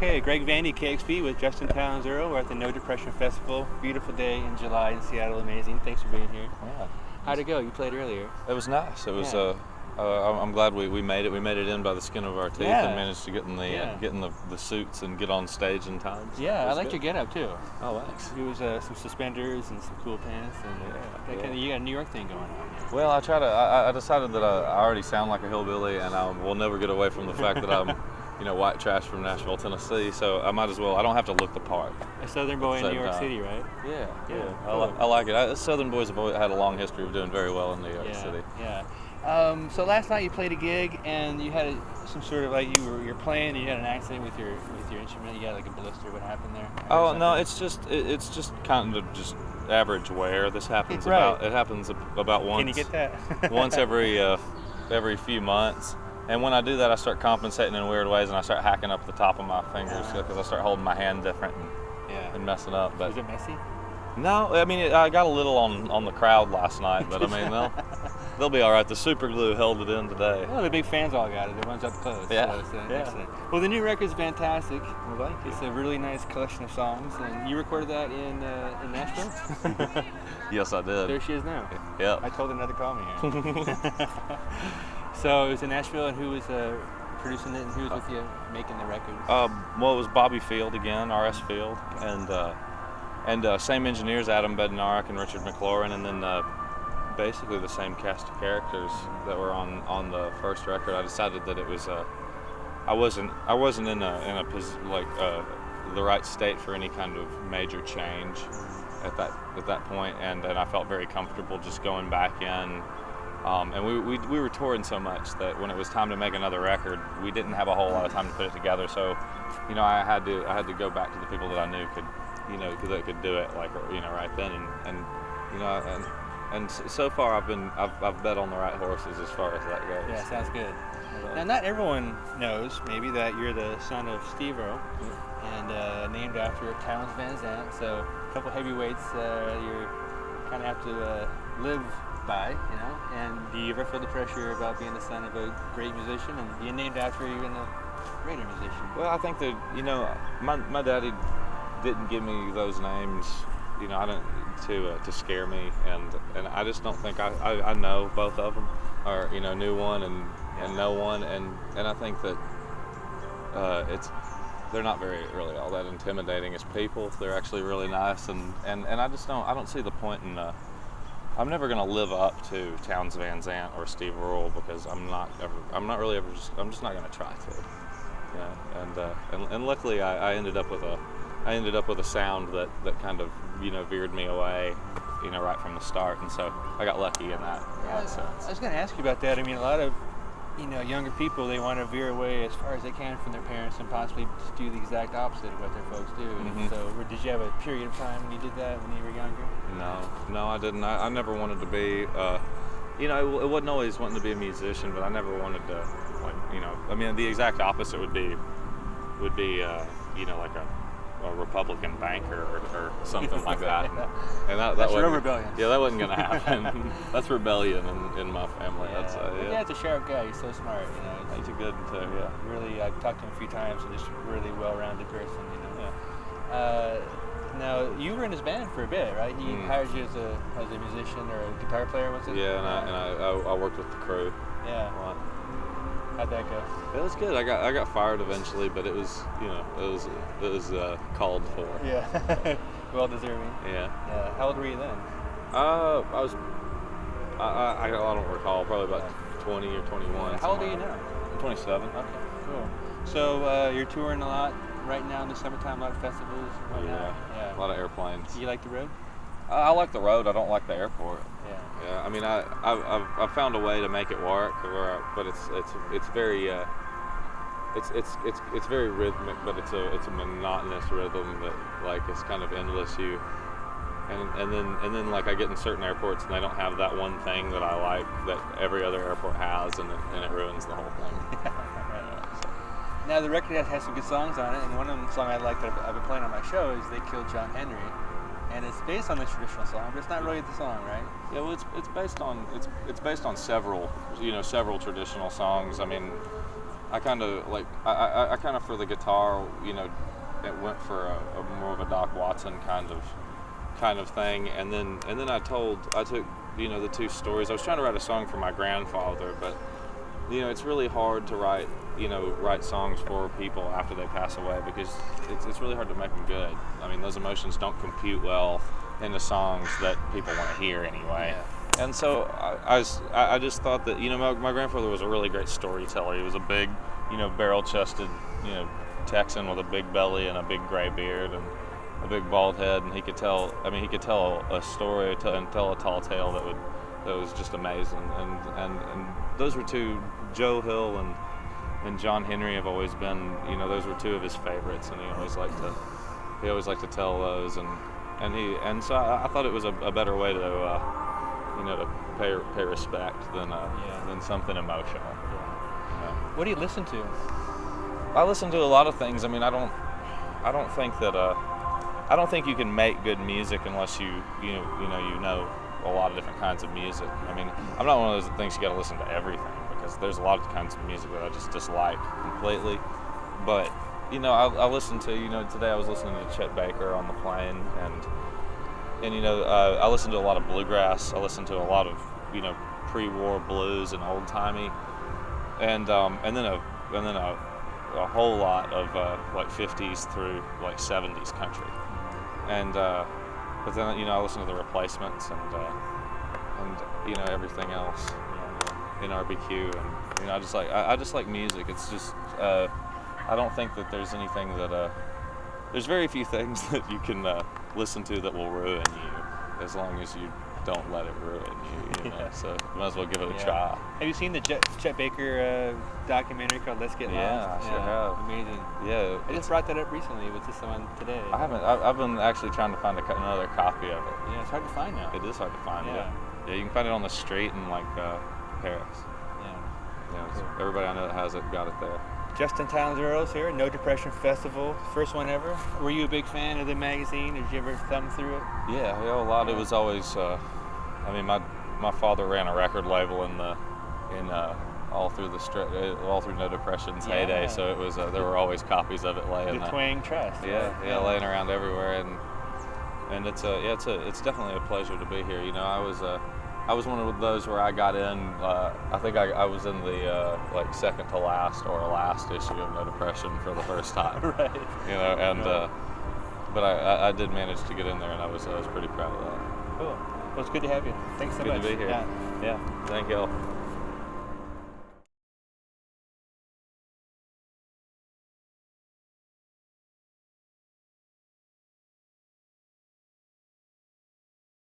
Okay, Greg Vandy, KEXP with Justin Townes Earle. We're at the No Depression Festival. Beautiful day in July in Seattle. Amazing. Thanks for being here. Yeah. How'd it go? You played earlier. It was nice. It was. Yeah. I'm glad we made it. We made it in by the skin of our teeth Yeah. and managed to get in the suits and get on stage in time. So Yeah, I liked your getup too. Oh, thanks. It was some suspenders and some cool pants, and you got a New York thing going on. Well, I decided that I already sound like a hillbilly, and I will never get away from the fact that I'm, white trash from Nashville, Tennessee. So I might as well. I don't have to look the part. A Southern boy in New York City, right? Yeah. Cool. I like it. Southern boys have always had a long history of doing very well in New York City. Yeah. So last night you played a gig and you had some sort of you're playing and you had an accident with your instrument. You got like a blister. What happened there? Oh no, it's just kind of just average wear. This happens about once. Can you get that? Once every few months. And when I do that, I start compensating in weird ways, and I start hacking up the top of my fingers because I start holding my hand different and messing up. But was it messy? No, I mean I got a little on the crowd last night, but I mean they'll be all right. The super glue held it in today. Well, the big fans all got it. Everyone's up close. Yeah. So excellent. Well, the new record's fantastic. Well, thank you. It's a really nice collection of songs, and you recorded that in Nashville. Yes, I did. There she is now. Yeah. I told her not to call me here. So it was in Nashville, and who was producing it, and who was with you making the record? Well, it was Bobby Field again, R.S. Field, and same engineers, Adam Bednarik and Richard McLaurin, and then basically the same cast of characters that were on the first record. I decided that it was I wasn't in the right state for any kind of major change at that point, and I felt very comfortable just going back in. And we were touring so much that when it was time to make another record, we didn't have a whole lot of time to put it together. So, I had to go back to the people that I knew that could do it right then. And so far I've bet on the right horses as far as that goes. Yeah, sounds good. Now, not everyone knows maybe that you're the son of Steve Earle, and named after Townes Van Zandt. So a couple heavyweights you kind of have to live by, and do you ever feel the pressure about being the son of a great musician and being named after even a greater musician? Well, I think that my daddy didn't give me those names, I didn't to scare me, and I just don't think I know both of them, or knew one and know one, and I think that they're not really all that intimidating as people. They're actually really nice, and I don't see the point in. I'm never going to live up to Townes Van Zandt or Steve Earle because I'm just not going to try to. And luckily I ended up with a sound that kind of veered me away, right from the start, and so I got lucky in that sense. I was going to ask you about that. I mean, a lot of younger people, they want to veer away as far as they can from their parents and possibly just do the exact opposite of what their folks do. Mm-hmm. So did you have a period of time when you did that when you were younger? No, I didn't. I never wanted to be, it wasn't always wanting to be a musician, but I never wanted to, the exact opposite would be like a Republican banker or something like that. And that's your rebellion. Yeah, that wasn't going to happen. That's rebellion in my family. Yeah. That's Dad's a sharp guy. He's so smart. He's a good one too. Yeah. Really, I've talked to him a few times, and just really well-rounded person. Now you were in his band for a bit, right? He hired you as a musician or a guitar player, was it? Yeah, and I worked with the crew. Yeah. A lot. How'd that go? It was good. I got fired eventually, but it was called for. Yeah. Well deserving. Yeah. How old were you then? I don't recall. Probably about 20 or 21. How old are you now? I'm 27. Okay. Cool. So you're touring a lot right now in the summertime. A lot of festivals. Yeah. A lot of airplanes. Do you like the road? I like the road. I don't like the airport. Yeah. I mean, I've found a way to make it work, but it's very it's very rhythmic, but it's a monotonous rhythm that is kind of endless. And then I get in certain airports and they don't have that one thing that I like that every other airport has, and it ruins the whole thing. Now the record has some good songs on it, and one of the songs I like that I've been playing on my show is "They Killed John Henry." And it's based on the traditional song, but it's not really the song, right? Yeah, well, it's based on several traditional songs. I mean, I kind of like I kind of for the guitar, you know, it went for a more of a Doc Watson kind of thing, and then I took, you know, the two stories. I was trying to write a song for my grandfather, but you know, it's really hard to write songs for people after they pass away, because it's really hard to make them good. I mean, those emotions don't compute well into songs that people want to hear anyway. Yeah. And so I just thought that, you know, my grandfather was a really great storyteller. He was a big, you know, barrel-chested, you know, Texan with a big belly and a big gray beard and a big bald head, and he could tell a story and tell a tall tale that was just amazing. And those were two, Joe Hill and John Henry have always been, you know, those were two of his favorites, and he always liked to tell those, and so I thought it was a better way to you know, to pay respect than something emotional. Yeah. What do you listen to? I listen to a lot of things. I mean, I don't think you can make good music unless you know a lot of different kinds of music. I mean, I'm not one of those that thinks you got to listen to everything, because there's a lot of kinds of music that I just dislike completely. But you know, I listen to, you know, today I was listening to Chet Baker on the plane, and you know, I listen to a lot of bluegrass. I listen to a lot of, you know, pre-war blues and old timey, and then a whole lot of like 50s through like 70s country, and but then, you know, I listen to the Replacements and you know, everything else, you know, in RBQ, and you know, I just like music. It's just I don't think that there's anything that there's very few things that you can listen to that will ruin you, as long as you don't let it ruin you. You know? Yeah. So you might as well give it a try. Have you seen the Chet Baker documentary called Let's Get Lost? Yeah, I sure have. Amazing. Yeah. I just brought that up recently. Was this one today? I haven't. I've been actually trying to find another copy of it. Yeah, it's hard to find now. It is hard to find. Yeah. Yeah, you can find it on the street in like Paris. Yeah. Cool. Everybody I know that has it got it there. Justin Townes Earle's here, No Depression Festival, first one ever. Were you a big fan of the magazine? Did you ever thumb through it? Yeah, a lot. It was always. I mean, my father ran a record label in all through No Depression's heyday. So it was there were always copies of it laying. The Twang Trust. Yeah, laying around everywhere, and it's definitely a pleasure to be here. You know, I was one of those where I got in. I think I was in the like second to last or last issue of No Depression for the first time. Right. You know, and but I did manage to get in there, and I was pretty proud of that. Cool. Well, it's good to have you. Thanks so much. Good to be here. Yeah. Thank you all.